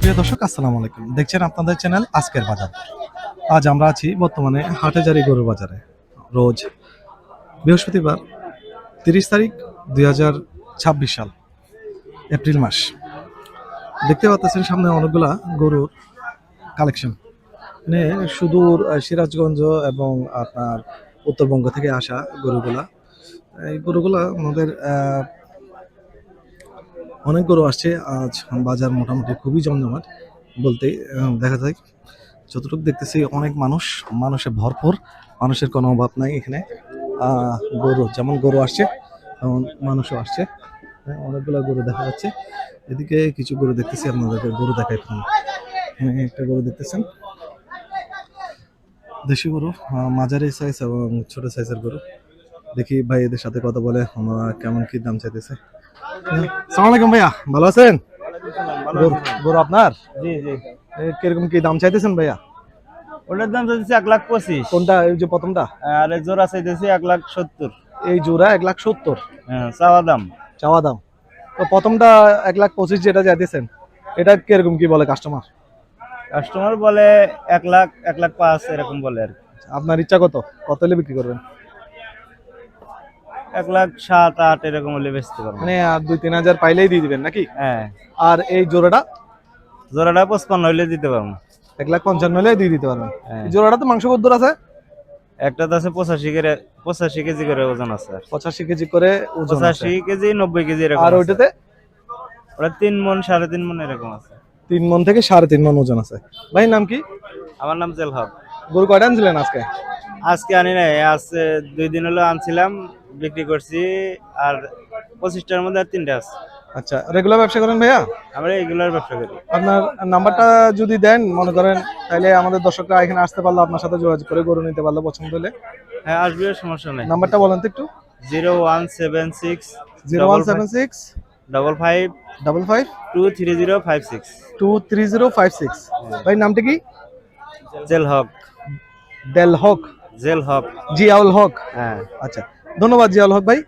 প্রিয় দর্শক, আসসালামু আলাইকুম। দেখছেন আপনাদের চ্যানেল আজকের বাজার। আজ আমরা আছি বর্তমানে হাটহাজারী গরুর বাজারে। রোজ বৃহস্পতিবার 30 তারিখ 2026 সাল, এপ্রিল মাস। দেখতে পাচ্ছেন সামনে অনেকগুলা গরুর কালেকশন। মানে সুদূর সিরাজগঞ্জ এবং আপনার উত্তরবঙ্গ থেকে আসা গরুগুলা। এই গরুগুলা আমাদের অনেক গরু আসছে আজ। বাজার মোটামুটি খুবই জমজমাট বলতেই দেখা যায়। যতটুকু দেখতেছি অনেক মানুষে ভরপুর, মানুষের কোনো অভাব নাই এখানে। গরু যেমন গরু আসছে তেমন মানুষও আসছে। অনেকগুলো গরু দেখা যাচ্ছে। এদিকে কিছু গরু দেখতেছি, আপনাদেরকে গরু দেখাই। একটা গরু দেখতেছেন, দেশি গরু, মাঝারি সাইজ এবং ছোট সাইজের গরু। দেখি ভাই এদের সাথে কথা বলে আমরা কেমন কি দাম চাইতেছে। সালাম আলাইকুম ভাইয়া, ভালো আছেন? গরু আপনার? জি জি। কিরকম কি দাম চাইতেছেন ভাইয়া? ওটার দাম চাইতেছি 1,25,000। কোনটা, এই যে প্রথমটা? আর এই জোড়া চাইতেছি 1,70,000। এই জোড়া 1,70,000 হ্যাঁ, চাওয়া দাম। চাওয়া দাম। তো প্রথমটা 1,25,000 যেটা চাইতেছেন, এটা কিরকম কি বলে কাস্টমার? কাস্টমার বলে 1,00,000, 1,05,000 এরকম বলে আর কি। আপনার ইচ্ছা কত, কত হলে বিক্রি করবেন? 1,07,000, 8 এরকম হলে বেচতে পারবো। মানে আর 2-3 হাজার পাইলেই দিয়ে দিবেন নাকি? হ্যাঁ, আর এই জোড়াটা জোড়াটা 55 হলে দিতে পারবো। 1,55,000 হলে দিয়ে দিতে পারবেন। হ্যাঁ। এই জোড়াটা তো মাংস কত দূর আছে? একটা তো আছে 85 কেজি করে ওজন আছে। 85 কেজি করে ওজন আছে। 85 কেজি, 90 কেজি এরকম। আর ওইটাতে ওটা 3 মণ, 3.5 মণ এরকম আছে। 3 মণ থেকে 3.5 মণ ওজন আছে। ভাই নাম কি? আমার নাম জেল হক। গরু কয়টা আনছিলেন আজকে? আজকে আনি নাই, আজ 2 দিন হলো আনছিলাম, বিক্রি করছি। আর 25টার মধ্যে আর 3টা আছে। আচ্ছা, রেগুলার ব্যবসা করেন ভাইয়া? আমরা এগুলোর ব্যবসা করি। আপনার নাম্বারটা যদি দেন মনে করেন, তাহলে আমাদের দর্শকরা এখানে আসতে পারলো, আপনার সাথে যোগাযোগ করে গরু নিতে পারলো পছন্দ হলে। হ্যাঁ, আসবে, সমস্যা নাই। নাম্বারটা বলেন তো একটু। 0176 0176 55 55 23056। 23056। ভাই নামটা কি? জেল হক। দেল হক, জেল হক। জিয়াউল হক। হ্যাঁ। আচ্ছা, ধন্যবাদ জিয়াউল হক ভাই।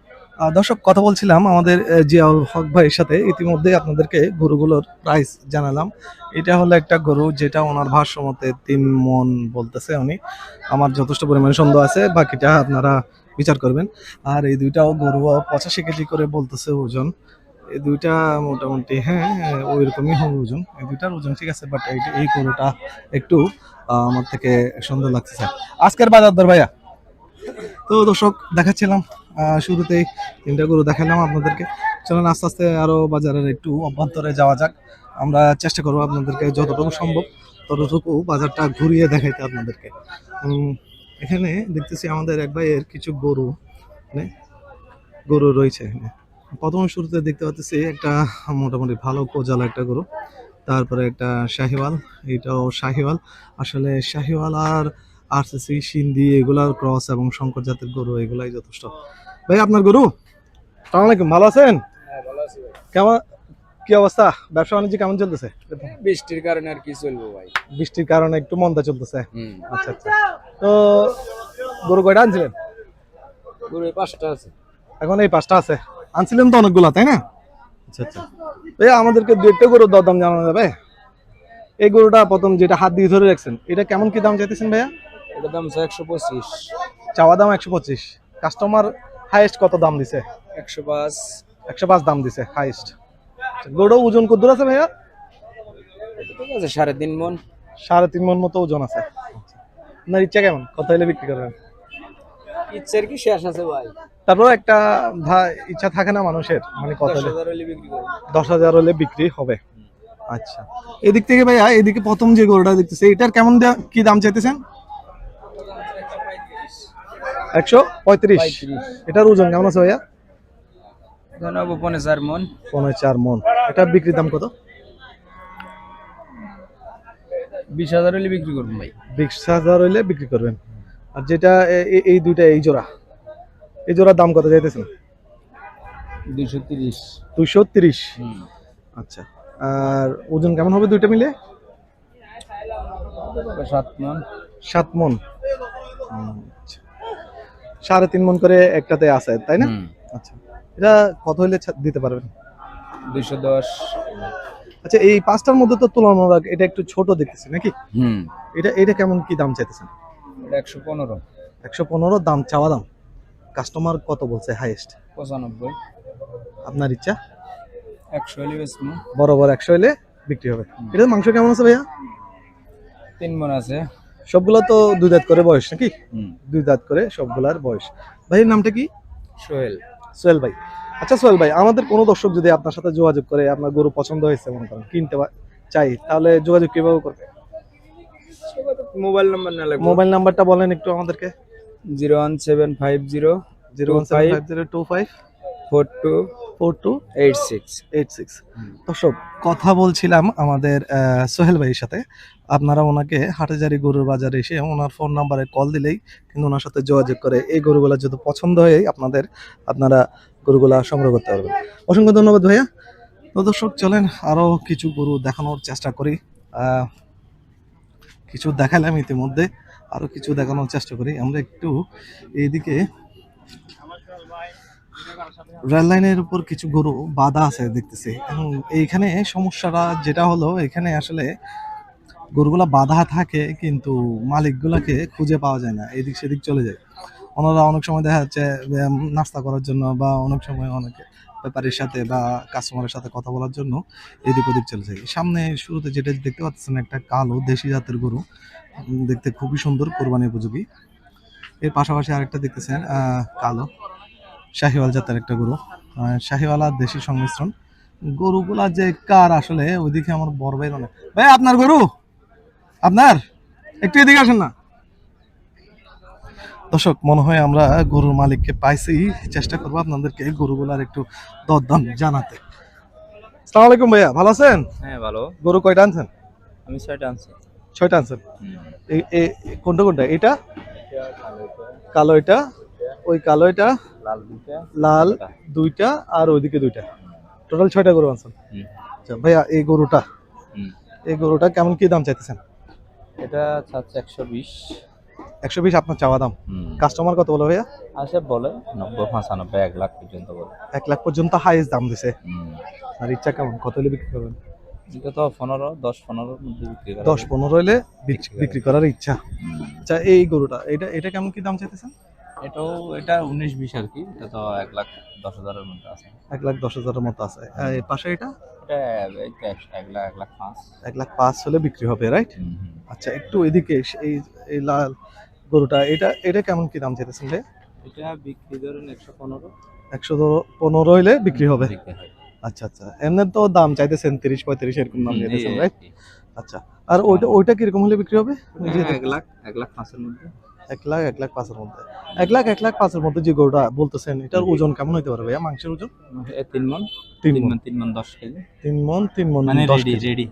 দর্শক, কথা বলছিলাম আমাদের জিয়াউল হক ভাইয়ের সাথে। ইতিমধ্যে আপনাদেরকে গরুগুলোর প্রাইস জানালাম। এটা হলো একটা গরু যেটা ওনার ভাষ্য মতে 3 মণ বলতেছে উনি। আমার যথেষ্ট পরিমাণে সন্দেহ আছে, বাকিটা আপনারা বিচার করবেন। আর এই দুইটাও গরু 85 কেজি করে বলতেছে ওজন। এই দুইটা মোটামুটি হ্যাঁ ওই রকমই হবে ওজন। এই দুইটার ওজন ঠিক আছে, বাট এই গরুটা একটু আমার থেকে সন্দেহ লাগতেছে। আজকের বাজার দর ভাইয়া। তো দর্শক, দেখাচ্ছিলাম শুরুতেই 3টা গরু দেখালাম আপনাদেরকে। চলুন আস্তে আস্তে আরো বাজারের একটু অভ্যন্তরে যাওয়া যাক। আমরা চেষ্টা করবো আপনাদেরকে যতটুকু সম্ভব ততটুকু বাজারটা ঘুরিয়ে দেখাইতে আপনাদেরকে। এখানে দেখতেছি আমাদের এক ভাইয়ের কিছু গরু, মানে গরু রয়েছে এখানে। প্রথম শুরুতে দেখতে পাচ্ছি একটা মোটামুটি ভালো কোজালা একটা গরু, তারপরে একটা শাহিওয়াল। এটাও শাহিওয়াল। আসলে শাহিওয়াল আর আরসিসি, সিন্ধি এগুলার ক্রস এবং শঙ্কর জাতের গরু এগুলাই যথেষ্ট। ভাই আপনার গরু? আসসালামু আলাইকুম, ভালো আছেন? কেমন কি অবস্থা, ব্যবসা বাণিজ্য কেমন চলতেছে? বৃষ্টির কারণে আর কি চলবো ভাই। বৃষ্টির কারণে একটু মন্দা চলতেছে। আচ্ছা আচ্ছা। তো গরু কয়টা আনছিলেন? গরু 5টা আছে। এখন এই 5টা আছে। আনছিলেন তো অনেকগুলা, তাই না? আচ্ছা আচ্ছা। ভাই আমাদেরকে 2টা গরুর দরদাম জানানো যাবে? এই গরুটা প্রথম যেটা হাত দিয়ে ধরে রাখছেন, এটা কেমন কি দাম চাইতেছেন ভাইয়া? এটার দাম 125। চাওয়া দাম 125। কাস্টমার হাইয়েস্ট কত দাম দিছে? 105। 105 দাম দিছে হাইয়েস্ট। গরুটা ওজন কত দূর আছে ভাইয়া? ঠিক আছে, 3.5 মণ। 3.5 মণ মতো ওজন আছে। আপনার ইচ্ছা কেমন, কত হলে বিক্রি করবেন? ইচ্ছের কি শেষ আছে ভাই? তারপর একটা ইচ্ছা থাকে না মানুষের, মানে কত হলে? 10,000 হলে বিক্রি করব। 10,000 হলে বিক্রি হবে। আচ্ছা, এদিক থেকে ভাইয়া, এদিকে প্রথম যে গরুটা দেখতেছে, এটার কেমন কি দাম চাইতেছেন? 135। এটার ওজন কেমন আছে ভাইয়া? জানাবো 4.5 মণ। 4.5 মণ। এটার বিক্রির দাম কত? 20,000 হলে বিক্রি করব ভাই। 20,000 হইলে বিক্রি করবেন। আর যেটা এই দুইটা, এই জোড়া, এই জোড়ার দাম কত চাইতেছেন? 230। 230। আচ্ছা, আর ওজন কেমন হবে দুইটা মিলে? 7 মণ। 7 মণ। 3.5 মণ করে একটাতে আছে, তাই না? আচ্ছা, এটা কত হইলে দিতে পারবেন? 210। আচ্ছা, এই পাঁচটার মধ্যে তো তুলনামূলক এটা একটু ছোট দেখতেছি নাকি? হুম। এটা কেমন কি দাম চাইতেছেন? এটা 115, 115 দাম, চাওয়া দাম। কাস্টমার কত বলছে হাইয়েস্ট? 95, আপনার ইচ্ছা? 100 হলে বেচবো। বরাবর 100 হলে বিক্রি হবে। এটা মাংস কেমন আছে ভাইয়া? 3 মণ আছে। সবগুলো তো দুই দাঁত করে বয়স নাকি? হুম। দুই দাঁত করে সবগুলার বয়স। ভাইয়ের নামটা কি? সোহেল। সোহেল ভাই। আচ্ছা সোহেল ভাই, আমাদের কোনো দর্শক যদি আপনার সাথে যোগাযোগ করে, আপনার গরু পছন্দ হয়েছে মনে করেন, কিনতে চাই, তাহলে যোগাযোগ কিভাবে করবে? মোবাইল নাম্বার না লাগবে। মোবাইল নাম্বারটা বলেন একটু আমাদেরকে। 01750 0175025 42 4286। 86। দর্শক, কথা বলছিলাম আমাদের সোহেল ভাইয়ের সাথে। আপনারা ওনাকে হাটহাজারী গরুর বাজারে এসে ওনার ফোন নাম্বারে কল দিলেই কিন্তু ওনার সাথে যোগাযোগ করে এই গরুগুলা যদি পছন্দ হয় আপনারা গরুগুলা সংগ্রহ করতে পারবেন। অসংখ্য ধন্যবাদ ভাইয়া। তো দর্শক, চলেন আরো কিছু গরু দেখানোর চেষ্টা করি। কিছু দেখালাম ইতিমধ্যে, আরো কিছু দেখানোর চেষ্টা করি। আমরা একটু এইদিকে রেল লাইনের উপর কিছু গরু বাঁধা আছে দেখতেছি, এবং এইখানে সমস্যাটা যেটা হলো, এখানে আসলে গরুগুলা বাঁধা থাকে কিন্তু মালিকগুলাকে খুঁজে পাওয়া যায় না, এদিক সেদিক চলে যায়। ওনারা অনেক সময় দেখা যাচ্ছে নাস্তা করার জন্য, বা অনেক সময় অনেকে ব্যাপারীর সাথে বা কাস্টমারের সাথে কথা বলার জন্য এদিক ওদিক চলে যায়। সামনে শুরুতে যেটা দেখতে পাচ্ছেন, একটা কালো দেশি জাতের গরু, দেখতে খুবই সুন্দর, কোরবানি উপযোগী। এর পাশাপাশি আরেকটা দেখতেছেন কালো শাহিওয়াল জাতের একটা গরু, শাহিওয়াল আর দেশি সংমিশ্রণ। গরুগুলা যে কার আসলে ওইদিকে আমার বড় ভাই অনেক। ভাই আপনার গরু, আপনার একটু এদিকে আসেন না। দর্শক, মনে হয় আমরা গরুর মালিককে পাইছি, চেষ্টা করবো আপনাদেরকে গরুগুলার একটু দরদাম জানাতে। আসসালামু আলাইকুম ভাইয়া, ভালো আছেন? হ্যাঁ ভালো। গরু কয়টা আনছেন? আমি 6টা আনছি। 6টা আনছেন। কোনটা কোনটা? এটা কালো, এটা ওই কালো, এটা লাল দুইটা। লাল দুইটা, আর ওইদিকে দুইটা, টোটাল 6টা গরু আনছেন। আচ্ছা ভাইয়া, এই গরুটা কেমন কি দাম চাইতেছেন? এটা চাচ্ছে 120। 120 আপনার চাওয়া দাম। কাস্টমার কত বলে ভাইয়া? আসে বলে 90, 95, 1 লাখ পর্যন্ত বলে। 1 লাখ পর্যন্ত হাইয়েস্ট দাম দিছে। আর ইচ্ছা কেমন, কত হলে বিক্রি করবেন? এটা তো 15, 10-15 মধ্যে বিক্রি করা 10-15 হলে বিক্রি করার ইচ্ছা। আচ্ছা, এই গরুটা এটা কেমন কি দাম চাইতেছেন? এটা 19-20 আর কি। এটা তো 1,10,000 এর মধ্যে আছে। 1,10,000 মতো আছে। এর পাশে এটা এটা এই তো 1 লাখ, 1,05,000। 1,05,000 হলে বিক্রি হবে, রাইট? আচ্ছা, একটু এদিকে এই লাল গরুটা, এটা কেমন কি দাম চাইতেছেন ভাই? এটা বিক্রি ধরুন 115। 115 হইলে বিক্রি হবে। বিক্রি হয়। আচ্ছা আচ্ছা, এমনি তো দাম চাইতেছেন 30-35 এরকম দাম চাইতেছেন, এই রাইট? আর কি। আচ্ছা, আর ওইটা কিরকম হলে বিক্রি হবে? ওই যে 1 লাখ, 1,05,000 এর মধ্যে। 1,05,000 মধ্যে, 1,05,000 মধ্যে যে গরুটা বলতেছেন, এটার ওজন কেমন হইতে পারে ভাইয়া, মাংসের ওজন? 3 মণ। 3 মণ। 3 মণ 10 কেজি। 3 মণ 10 রেডি কেজি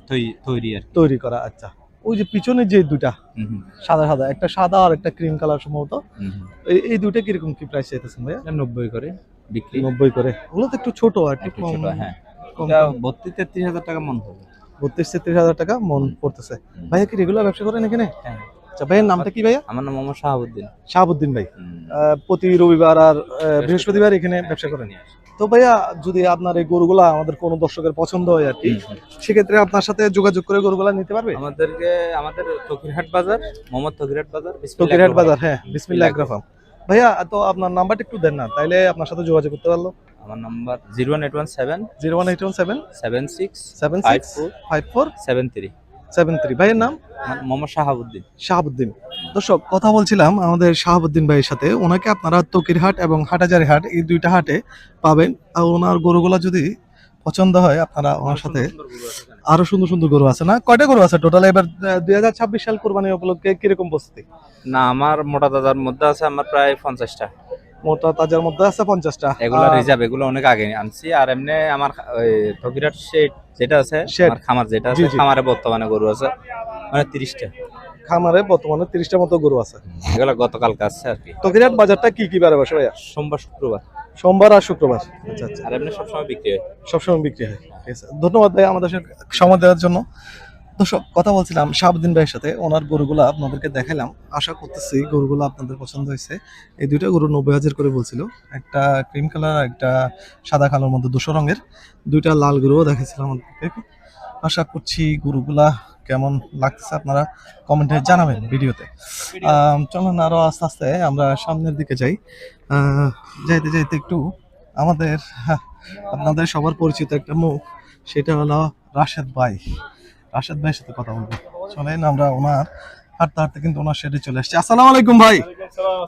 তৈরি আর কি। তৈরি করা। আচ্ছা, ওই যে পিছনে যে দুইটা সাদা সাদা, একটা সাদা আর একটা ক্রিম কালার সম্ভবত, এই দুইটা কিরকম কি প্রাইস চাইতেছেন ভাইয়া? 90 করে বিক্রি। 90 করে। ওগুলো তো একটু ছোট, আর একটু একটু কম। ছোট, হ্যাঁ। কম এটা কম। 32-33 হাজার টাকা মন হবে। 32-33 হাজার টাকা মন পড়তেছে। ভাইয়া কি রেগুলার ব্যবসা করেন এখানে? হ্যাঁ। আচ্ছা, ভাইয়ের নামটা কি ভাইয়া? আমার নাম মোহাম্মদ শাহাবুদ্দিন। শাহাবুদ্দিন ভাই। প্রতি রবিবার আর বৃহস্পতিবার এখানে ব্যবসা করেন। তো ভাইয়া, যদি আপনার এই গরুগুলা আমাদের কোনো দর্শকের পছন্দ হয় আর কি, সেক্ষেত্রে আপনার সাথে যোগাযোগ করে গরুগুলা নিতে পারবে? আমাদের তকিরহাট বাজার, মোহাম্মদ তকিরহাট বাজার, তকিরহাট বাজার, হ্যাঁ, বিসমিল্লাহ আগ্রা ফার্ম। ভাইয়া, তো আপনার নাম্বারটা একটু দেন না, তাইলে আপনার সাথে যোগাযোগ করতে পারলো। আমার নাম্বার 01817 01817 76 7654 73। ভাইয়ের নাম? মোহাম্মদ শাহাবুদ্দিন। শাহাবুদ্দিন। দর্শক, কথা বলছিলাম আমাদের শাহাবুদ্দিন ভাইয়ের সাথে। ওনাকে আপনারা তকিরহাট এবং হাটহাজারী হাট, এই দুইটা হাটে পাবেন। আর ওনার গরুগুলা যদি পছন্দ হয়, আপনারা ওনার সাথে, আরো সুন্দর সুন্দর গরু আছে না? কয়টা গরু আছে টোটাল এবার 2026 সাল কোরবানি উপলক্ষে কিরকম বসতি? না, আমার মোটা দাদার মধ্যে আছে আমার প্রায় 50টা। মোটা তাজার মধ্যে আছে 50টা। এগুলো রিজার্ভ, এগুলো অনেক আগে আনছি। আর এমনি আমার ওই তকিরহাট শেড যেটা আছে, আমার খামার যেটা আছে, খামারে বর্তমানে গরু আছে মানে 30টা। খামারে বর্তমানে 30টা মতো গরু আছে। এগুলো গতকালকে আসছে আর কি। তকিরহাট বাজারটা কি কি বারে বসে ভাইয়া? সোমবার, শুক্রবার। সোমবার আর শুক্রবার। আচ্ছা আচ্ছা। আর এমনি সবসময় বিক্রি হয়। সবসময় বিক্রি হয়। ঠিক আছে, ধন্যবাদ ভাই আমাদের সময় দেওয়ার জন্য। দর্শক, কথা বলছিলাম শাহাবুদ্দিন ভাইয়ের সাথে। ওনার গরুগুলা আপনাদেরকে দেখালাম, আশা করতেছি গরুগুলো আপনাদের পছন্দ হয়েছে। এই দুইটা গরু 90,000 করে বলছিল, একটা ক্রিম কালার, একটা সাদা কালোর মধ্যে 200 রঙের, দুইটা লাল গরুও দেখেছিলাম আমাদেরকে। আশা করছি গরুগুলা কেমন লাগতেছে আপনারা কমেন্টে জানাবেন ভিডিওতে। চলুন আরো আস্তে আস্তে আমরা সামনের দিকে যাই। যাইতে যাইতে একটু আমাদের আপনাদের সবার পরিচিত একটা মুখ, সেটা হলো রাশেদ ভাই। রাশেদ ভাইয়ের সাথে কথা বলবো, চলেন আমরা ওনার হাঁটতে হাঁটতে কিন্তু ওনার শেডে চলে আসছি। আসসালামু আলাইকুম ভাই,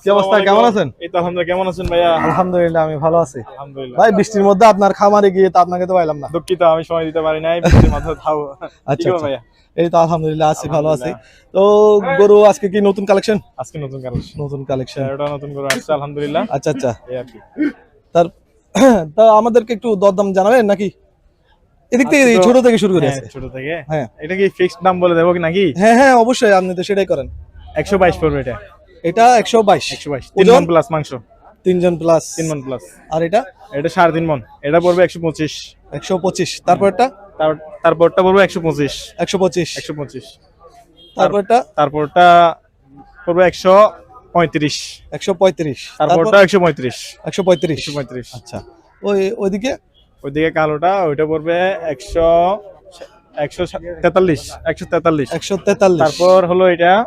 কি অবস্থা, কেমন আছেন? এই তো আলহামদুলিল্লাহ, কেমন আছেন ভাইয়া? আলহামদুলিল্লাহ আমি ভালো আছি। আলহামদুলিল্লাহ ভাই বৃষ্টির মধ্যে আপনার খামারে গিয়ে তো আপনাকে তো পাইলাম না। দুঃখিত, আমি সময় দিতে পারি নাই, বৃষ্টির মাথায় থাও। আচ্ছা কি খবর আচ্ছা। ভাইয়া? এই তো আলহামদুলিল্লাহ আছি, ভালো আছি। তো গরু আজকে কি নতুন কালেকশন? আজকে নতুন কালেকশন, নতুন কালেকশন, এটা নতুন করে আসছে আলহামদুলিল্লাহ। আচ্ছা আচ্ছা। এই আর কি। তার তা আমাদেরকে একটু দরদাম জানাবেন নাকি? এদিক থেকে আজকে তো- ছোট থেকে শুরু করে হ্যাঁ, আছে। ছোট থেকে। হ্যাঁ এটা কি ফিক্সড দাম বলে দেবো কি নাকি? হ্যাঁ হ্যাঁ অবশ্যই, আপনি তো সেটাই করেন। 122 পড়বে এটা। এটা 122, 122 3 ওজন? মণ প্লাস মাংস, 3 জন প্লাস। 3 মণ প্লাস। আর এটা এটা 3.5 মণ, এটা পড়বে 125। 125, তারপরটা তারপরটা পড়বে 125। 125, 125। তারপরটা তারপরটা পড়বে 135। 135, তারপরটা 135। 135। 135। আচ্ছা, ওইদিকে ওইদিকে কালোটা, ওইটা পড়বে 143। 143। 143। তারপর হলো এটা।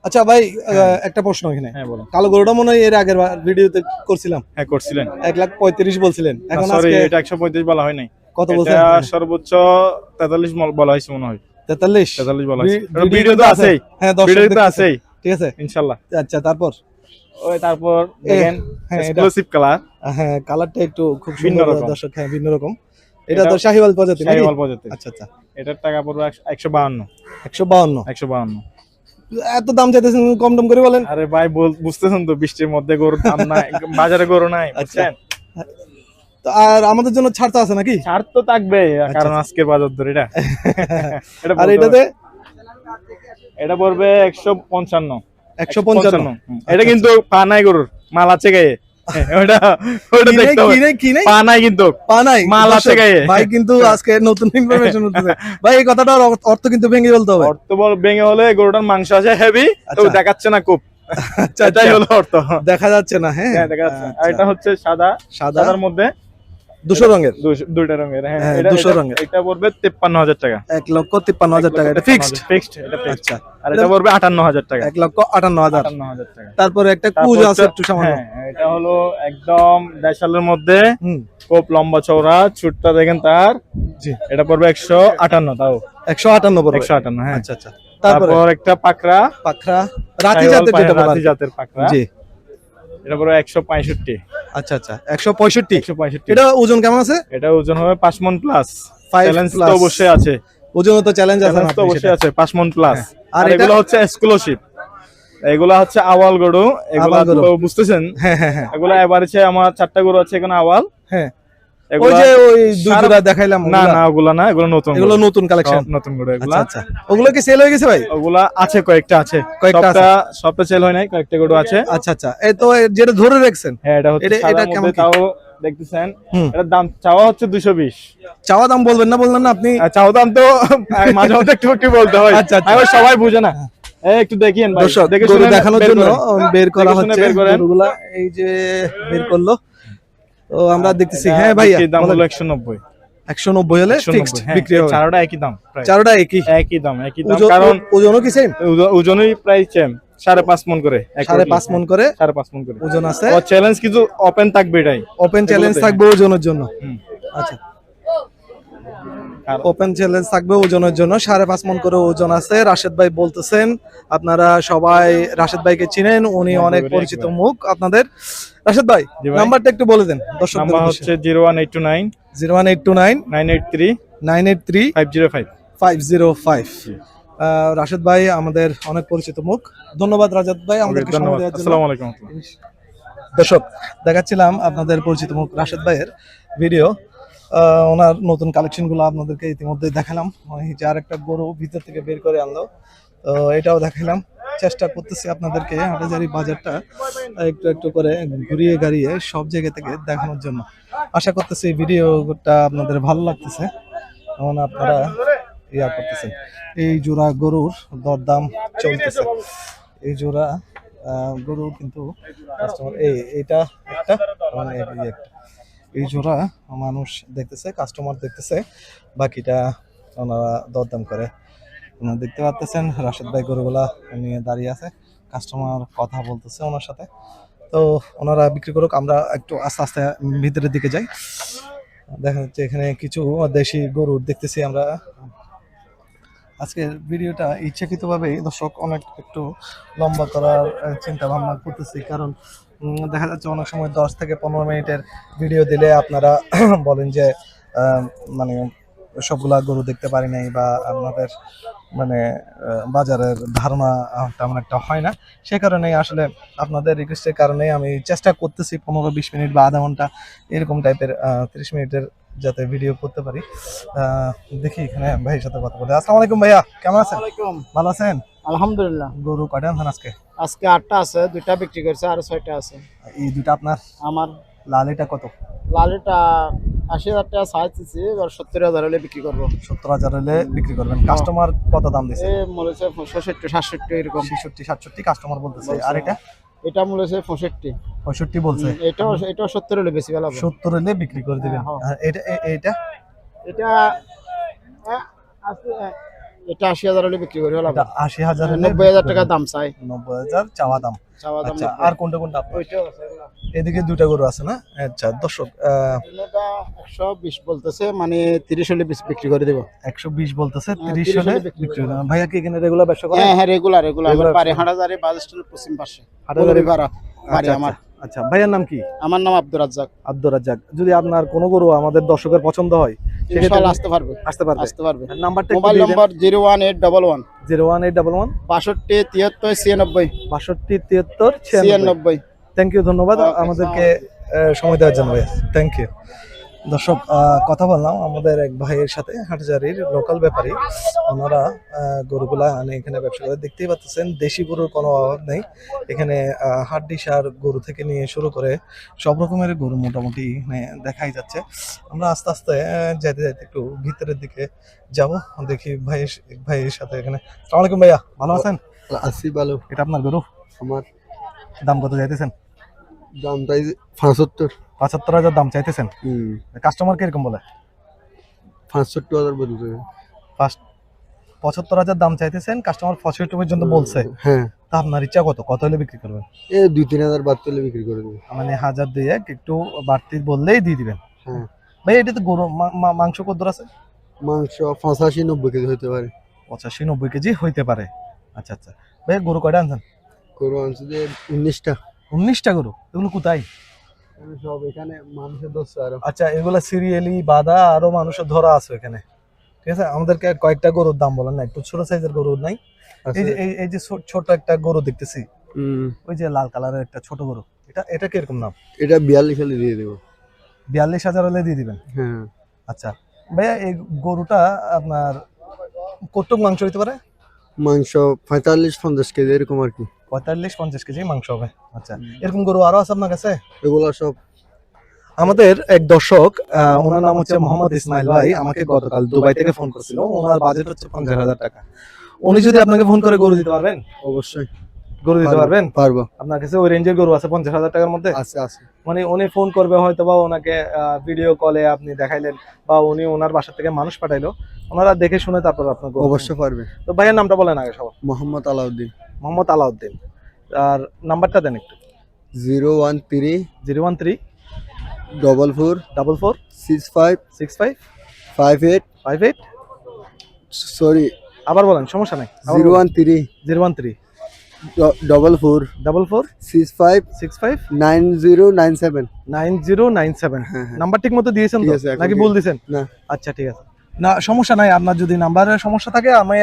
আচ্ছা ভাই, একটা প্রশ্ন এখানে। হ্যাঁ বলো। কালো গরুটা মনে হয় এর আগের ভিডিওতে করছিলাম, হ্যাঁ করছিলেন। 135 বলছিলেন, এখন সরি, আজকে এটা 135 বলা হয় নাই। কত বলছেন? এটা সর্বোচ্চ 43 বলা হয়েছে মনে হয়। 43 43 বলা হয়েছে। ভিডিও ভিডিও তো আছেই। হ্যাঁ দর্শক ভিডিও তো দেখতেছে। আছেই ঠিক আছে, ইনশাআল্লাহ। আচ্ছা তারপর ওই তারপর দেখেন হ্যাঁ, এটা- এক্সক্লুসিভ কালার, হ্যাঁ কালারটা একটু খুব ভিন্ন সুন্দর রকম। দর্শক, হ্যাঁ ভিন্ন রকম। এটা তো শাহিওয়াল প্রজাতি নাকি? শাহিওয়াল প্রজাতি। আচ্ছা আচ্ছা। এটার টাকা পড়বে 152। 152। 152। এত দাম চাইতেছেন, কম দাম করে বলেন। আরে ভাই বুঝতেছেন তো, বৃষ্টির মধ্যে গরুর দাম নাই, বাজারে গরু নাই, আচ্ছা। বুঝছেন? তো আর আমাদের জন্য ছাড় তো আছে নাকি? ছাড় তো থাকবে, কারণ আচ্ছা। আজকের বাজার দর এটা। এটা আর বলতে এটাতে হবে। এটা পড়বে 155। 155। এটা কিন্তু পা নাই গরুর, মাল আছে গায়ে। ওটা ওটা দেখতে হবে। কি নাই পা নাই কিন্তু, পা নাই, মাল আছে দর্শক, গায়ে। ভাই কিন্তু আজকে নতুন ইনফরমেশন হচ্ছে ভাই, এই কথাটার অর্থ কিন্তু ভেঙে বলতে হবে। অর্থ বল ভেঙে হলে গরুটার মাংস আছে হেভি, তো আচ্ছা। দেখাচ্ছে না খুব, আচ্ছা, এটাই আচ্ছা। হলো অর্থ। দেখা যাচ্ছে না, হ্যাঁ হ্যাঁ দেখা যাচ্ছে। আর আচ্ছা। এটা হচ্ছে সাদা, সাদা সাদার মধ্যে 200 রঙের, দুইটা রঙের। হ্যাঁ, হ্যাঁ, এটা 200 রঙের। এটা পড়বে 53,000 টাকা। 1,53,000 টাকা, এটা ফিক্সড। ফিক্সড, এটা ফিক্সড। আচ্ছা, আর এটা পড়বে 58,000 টাকা। 1,58,000। 58,000 টাকা। তারপরে একটা তারপর কুজ আছে হচ্ছে- একটু সামান্য। হ্যাঁ, এটা হলো একদম দেশালের মধ্যে, হুম, খুব লম্বা চওড়া, চুটটা দেখেন তার। জি, এটা পড়বে 158, তাও 158 পড়বে। 158। হ্যাঁ। আচ্ছা আচ্ছা। তারপরে তারপর একটা পাকড়া, পাখরা, রাতি শাহিওয়াল জাতের যেটা বলা রাতি হয়। জাতের পাকড়া, জি, এটা পড়বে 165। আচ্ছা আচ্ছা, 165। 165। এটা ওজন কেমন আছে? এটা ওজন হবে 5 মণ প্লাস। 5 challenge plus। তো অবশ্যই আছে, ওজন তো চ্যালেঞ্জ আছে না, চ্যালেঞ্জ তো অবশ্যই আছে, 5 মণ প্লাস। হ্যাঁ। আর আর এটা- এগুলো হচ্ছে এক্সক্লুসিভ, এগুলা হচ্ছে আওয়াল গরু, এগুলা আওয়াল গরু। তো বুঝতেছেন। হ্যাঁ হ্যাঁ হ্যাঁ এগুলা এবারে আমার 4টা গরু আছে এখানে আওয়াল। হ্যাঁ। ওই এগুলা যে ওই দুই সারা- জোড়া দেখাইলাম, না ওগুলা? না, ওগুলা না, এগুলো নতুন এগুলো গরু। নতুন কালেকশন। সব নতুন গরু এগুলা। আচ্ছা আচ্ছা, ওগুলো কি সেল হয়ে গেছে ভাই? ওগুলা আছে, কয়েকটা আছে, কয়েকটা সবটা সেল হয় নাই, কয়েকটা গরু আছে। আচ্ছা আচ্ছা, এই তো যেটা ধরে রাখছেন, হ্যাঁ, এটা হচ্ছে এটা সাদার কেমন মধ্যে, কি? তাও দেখতেছেন। হুম। এটার দাম চাওয়া হচ্ছে 220। চাওয়া দাম বলবেন না আপনি? আর চাওয়া দাম তো মাঝে মধ্যে একটু একটু বলতে হয়। আচ্ছা, আচ্ছা। আবার সবাই বুঝে না। একটু দেখিয়েন ভাই, দর্শক, দেখে গরু শুনে দেখানোর বের জন্য করেন। বের করা দেখে শুনে হচ্ছে বের করেন। গরুগুলা, এই যে বের করলো, তো আমরা দেখতেছি। এটা হ্যাঁ ভাইয়া, বিক্রির দাম বলেন। হলো 190। 190 হলে 190, ফিক্সড হ্যাঁ, বিক্রি হবে। চারোটা একই দাম প্রায়। চারোটা একই একই দাম। কারণ ওজনও কি সেম? ওজনই প্রায় সেম, 5.5 মণ করে। 5.5 মণ করে 5.5 মণ করে ওজন আছে। ও চ্যালেঞ্জ কিছু ওপেন থাকবে এটাই। ওপেন চ্যালেঞ্জ এগুলোতে। থাকবে ওজনের জন্য। হুম। আচ্ছা, আর ওপেন চ্যালেঞ্জ থাকবে ওজনের জন্য। 5.5 মণ করে ওজন আছে। রাশেদ ভাই বলতেছেন, আপনারা সবাই রাশেদ ভাইকে চিনেন, উনি হ্যাঁ, অনেক একেবারে, পরিচিত একেবারে। মুখ আপনাদের। রাশেদ ভাই, জি ভাই। নাম্বারটা একটু বলে দেন দর্শকদের নাম্বার উদ্দেশ্যে। হচ্ছে 01829 01829 983 983 505। 505। জি। রাশেদ ভাই আমাদের অনেক পরিচিত মুখ। ধন্যবাদ রাশেদ ভাই আমাদেরকে সময় ধন্যবাদ। দেওয়ার জন্য। আসসালামু আলাইকুম। দর্শক, দেখাচ্ছিলাম আপনাদের পরিচিত মুখ রাশেদ ভাইয়ের ভিডিও। ওনার নতুন কালেকশন গুলো আপনাদেরকে ইতিমধ্যে দেখালাম। ওই যে আরেকটা গরু ভিতর থেকে বের করে আনলো, তো এটাও দেখালাম। চেষ্টা করতেছি আপনাদেরকে হাটাজারি বাজারটা একটু একটু করে ঘুরিয়ে গাড়িয়ে সব জায়গা থেকে দেখানোর জন্য। আশা করতেছি ভিডিওটা আপনাদের ভালো লাগতেছে এবং আপনারা ইয়া করতেছেন। এই জোড়া গরুর দরদাম চলতেছে। এই জোড়া গরু কিন্তু কাস্টমার, এইটা একটা মানে এই একটা, এই জোড়া মানুষ দেখতেছে, কাস্টমার দেখতেছে, বাকিটা ওনারা দরদাম করে। আপনারা দেখতে পাচ্ছেন রাশেদ ভাই গরুগুলা নিয়ে দাঁড়িয়ে আছে, কাস্টমার কথা বলতেছে ওনার সাথে। তো ওনারা বিক্রি করুক, আমরা একটু আস্তে আস্তে ভিতরের দিকে যাই। দেখা যাচ্ছে এখানে কিছু দেশি গরু দেখতেছি আমরা। আজকের ভিডিওটা ইচ্ছাকৃতভাবেই দর্শক অনেক একটু লম্বা করার চিন্তা ভাবনা করতেছি, কারণ দেখা যাচ্ছে অনেক সময় 10 থেকে 15 মিনিটের ভিডিও দিলে আপনারা বলেন যে মানে সবগুলা গরু দেখতে পারি নাই, বা আপনাদের মানে বাজারের ধারণা তেমন একটা হয় না। সে কারণেই আসলে আপনাদের রিকোয়েস্টের কারণেই আমি চেষ্টা করতেছি 15-20 মিনিট বা আধা ঘন্টা এরকম টাইপের 30 মিনিটের যাতে ভিডিও করতে পারি। দেখি এখানে ভাইয়ের সাথে কথা বলে। আসসালামু আলাইকুম ভাইয়া, কেমন আছেন? ভালো আছেন? আলহামদুলিল্লাহ। গরু কয়টা আনছেন আজকে? আজকে 8টা আছে, 2টা বিক্রি করছে আর 6টা আছে। এই দুটা আপনার? আমার। লালিটা কত? লালিটা 80,000 টাকা সাইজ দিছি, এবার 70,000 হলে বিক্রি করবো। 70,000 হলে বিক্রি করবেন। কাস্টমার কত দাম দিছে? এ মূলেছে 65-67 এরকম। 66-67 কাস্টমার বলতেছে। আর এটা? এটা মূলেছে 65। 65 বলছে। এটাও 70 হলে বেশি ভালো। 70 হলে বিক্রি করে দিবেন। আর এটা এটা এটা আছে, এটা 80,000 হলে বিক্রি করে হলো। 80,000 হলে 90,000 টাকা দাম চাই। 90,000 চাওয়া দাম। আচ্ছা, আর কোনটা কোনটা আপনার? ওইটাও আছে। এদিকে দুইটা গরু আছে না? আচ্ছা দর্শক, এটা 120 বলতেছে, মানে 30 হলে বিক্রি করে দেব। 120 বলতেছে, 30 হলে বিক্রি করে দেবেন। ভাইয়া কি এখানে রেগুলার ব্যবসা করেন? হ্যাঁ, রেগুলার আমার বাড়ি হাটাজারি বাস স্ট্যান্ডের পশ্চিম পাশে। হাটাজারি ভাড়া বাড়ি আমার। আচ্ছা, ভাইয়ার নাম কি? আমার নাম আব্দুর রাজ্জাক। আব্দুর রাজ্জাক। যদি আপনার কোনো গরু আমাদের দর্শকের পছন্দ হয় ইনশাআল্লাহ আসতে পারবে। আসতে পারবে। নাম্বারটা মোবাইল নাম্বার 01811 01811 62 73 96 62 73 96। 96। থ্যাংক ইউ, ধন্যবাদ আমাদেরকে সময় দেওয়ার জন্য ভাইয়া, থ্যাংক ইউ। দর্শক, কথা বললাম আমাদের এক ভাইয়ের সাথে, হাটজারির লোকাল ব্যাপারী। ওনারা গরুগুলা আনে এখানে ব্যবসা করে। দেখতেই পাচ্ছেন দেশি গরুর কোনো অভাব নেই এখানে। হাড্ডি সার গরু থেকে নিয়ে শুরু করে সব রকমের গরু মোটামুটি দেখাই যাচ্ছে। আমরা আস্তে আস্তে যেতে যেতে একটু ভিতরের দিকে যাব, দেখি ভাইয়ের সাথে এখানে। আসসালামু আলাইকুম ভাইয়া, ভালো আছেন? আছি ভালো। এটা আপনার গরু? আমার। দাম কত চাইতেছেন? দাম চাই 75। 75,000 দাম চাইতেছেন। কাস্টমার কিরকম বলে? 65,000 বলছে। 75,000 দাম চাইতেছেন, কাস্টমার 65 পর্যন্ত বলছে। হ্যাঁ। তা আপনার ইচ্ছা কত হলে বিক্রি করবেন? 2-3,000 বাদ তুলে বিক্রি করে দেবো। মানে 1,000-2,000 একটু বাড়তি বললেই দিয়ে দিবেন। হ্যাঁ ভাই, এটা তো গরু মাংস কত আছে? মাংস 85-90 কেজি হতে পারে। 85-90 কেজি হইতে পারে। আচ্ছা আচ্ছা ভাই, গরু কয়টা আনছেন? গরু আনছে যে 19টা। 19টা গরু? এগুলো কোথায়? সব এখানে মানুষের দোষ আরো। আচ্ছা, এগুলা সিরিয়ালি বাঁধা, আরো মানুষের ধরা আছে এখানে, ঠিক আছে? আমাদেরকে কয়েকটা গরুর দাম বলেন না, একটু ছোট সাইজের গরু নাই? এই যে ছোট একটা গরু দেখতেছি, ওই যে লাল কালারের একটা ছোট গরু, এটা কিরকম দাম? এটা 42 হলে দিয়ে দেবো। 42,000 হলে দিয়ে দিবেন? হ্যাঁ। আচ্ছা ভাইয়া, এই গরুটা আপনার কতটুকু মাংস হইতে পারে? মাংস 45-50 কেজি এরকম আর কি। 45-50 কেজি মাংস হবে। আচ্ছা, এরকম গরু আরো আছে আপনার কাছে? এগুলা সব আমাদের এক দর্শক, ওনার নাম হচ্ছে মোহাম্মদ ইসমাইল ভাই, আমাকে গতকাল দুবাই থেকে ফোন করেছিল। ওনার বাজেট হচ্ছে 50,000 টাকা। উনি যদি আপনাকে ফোন করে গরু দিতে পারবেন? অবশ্যই গরু দিতে পারবেন? পারবো। আপনার কাছে ওই রেঞ্জের গরু আছে 50,000 টাকার মধ্যে? আছে। মানে উনি ফোন করবে হয়তো, বা ওনাকে ভিডিও কলে আপনি দেখাইলেন, বা উনি ওনার বাসা থেকে মানুষ পাঠাইলো, ওনারা দেখে শুনে তারপর আপনার গরু। অবশ্যই পারবে। তো ভাইয়ের নামটা বলেন আগে সবার। মোহাম্মদ আলাউদ্দিন। মোহাম্মদ আলাউদ্দিন। আর নাম্বারটা দেন একটু। 013 013 44 44 65 65 58 58। সরি আবার বলেন, সমস্যা নাই। 013 013 44 44 65 65 9097। 9097। হ্যাঁ। নাম্বার ঠিক মতো দিয়েছেন তো, নাকি ভুল দিয়েছেন? না। আচ্ছা ঠিক আছে, না সমস্যা নাই। আপনার যদি নাম্বারের সমস্যা থাকে, আমি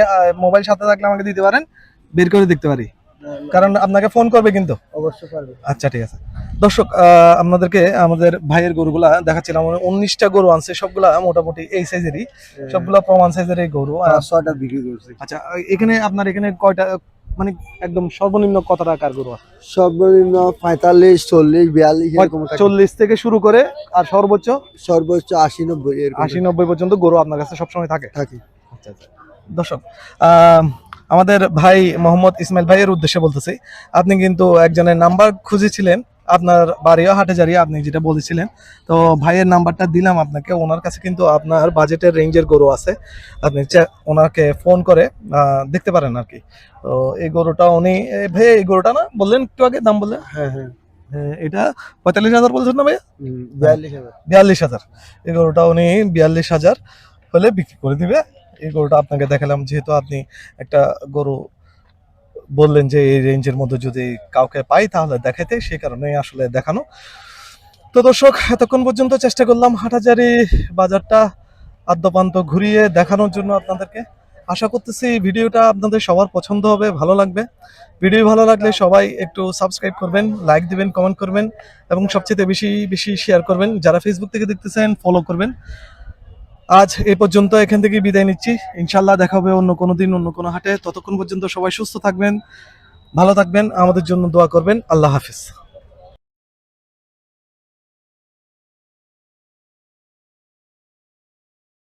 মোবাইল সাথে থাকলে আমাকে দিতে পারেন, বের করে দেখতে পারি, কারণ আপনাকে ফোন করবে কিন্তু। অবশ্যই পারবে। আচ্ছা ঠিক আছে। দর্শক, আপনাদেরকে আমাদের ভাইয়ের গরুগুলা দেখাচ্ছিলাম। 19টা গরু আনছে, সবগুলা মোটামুটি এই সাইজেরই, সবগুলা প্রমাণ সাইজের এই গরু। 6টা বিক্রি করছে। আচ্ছা, এখানে আপনার এখানে কয়টা, মানে একদম সর্বনিম্ন কত টাকার গরু আছে? সর্বনিম্ন 45 40 42 এরকম থাকে। 40 থেকে শুরু করে আর সর্বোচ্চ 80 90 এরকম 80 90 পর্যন্ত গরু আপনার কাছে সবসময় থাকে? থাকে। আচ্ছা আচ্ছা। দর্শক, আমাদের ভাই মোহাম্মদ ইসমাইল ভাইয়ের উদ্দেশ্যে বলতেছি, আপনি কিন্তু একজনের নাম্বার খুঁজেছিলেন, আপনার বাড়িও হাটহাজারি, আপনি যেটা বলেছিলেন। তো ভাইয়ের নাম্বারটা দিলাম আপনাকে, ওনার কাছে কিন্তু আপনার বাজেটের রেঞ্জের গরু আছে, আপনি ওনাকে ফোন করে দেখতে পারেন আর কি। তো এই গরুটা উনি ভাই এই গরুটা না বললেন একটু আগে দাম বললেন, হ্যাঁ হ্যাঁ এটা 45,000 বলছেন না ভাইয়া? 42,000 42,000। এই গরুটা উনি 42,000 হলে বিক্রি করে দিবে। এই গরুটা আপনাকে দেখালাম, যেহেতু আপনি একটা গরু বললেন যে এই রেঞ্জের মধ্যে যদি কাউকে পাই তাহলে দেখাইতে, সেই কারণে আসলে দেখানো। তো দর্শক, এতক্ষণ পর্যন্ত চেষ্টা করলাম হাটহাজারি বাজারটা আদ্যপান্ত ঘুরিয়ে দেখানোর জন্য আপনাদেরকে। আশা করতেছি ভিডিওটা আপনাদের সবার পছন্দ হবে, ভালো লাগবে। ভিডিও ভালো লাগলে সবাই একটু সাবস্ক্রাইব করবেন, লাইক দিবেন, কমেন্ট করবেন এবং সবচেয়ে বেশি বেশি শেয়ার করবেন। যারা ফেসবুক থেকে দেখতেছেন ফলো করবেন। আজ এই পর্যন্ত, এখান থেকে বিদায় নিচ্ছি। ইনশাল্লাহ দেখা হবে অন্য কোনো দিন, অন্য কোনো হাটে। ততক্ষণ পর্যন্ত সবাই সুস্থ থাকবেন, ভালো থাকবেন, আমাদের জন্য দোয়া করবেন। আল্লাহ হাফিজ।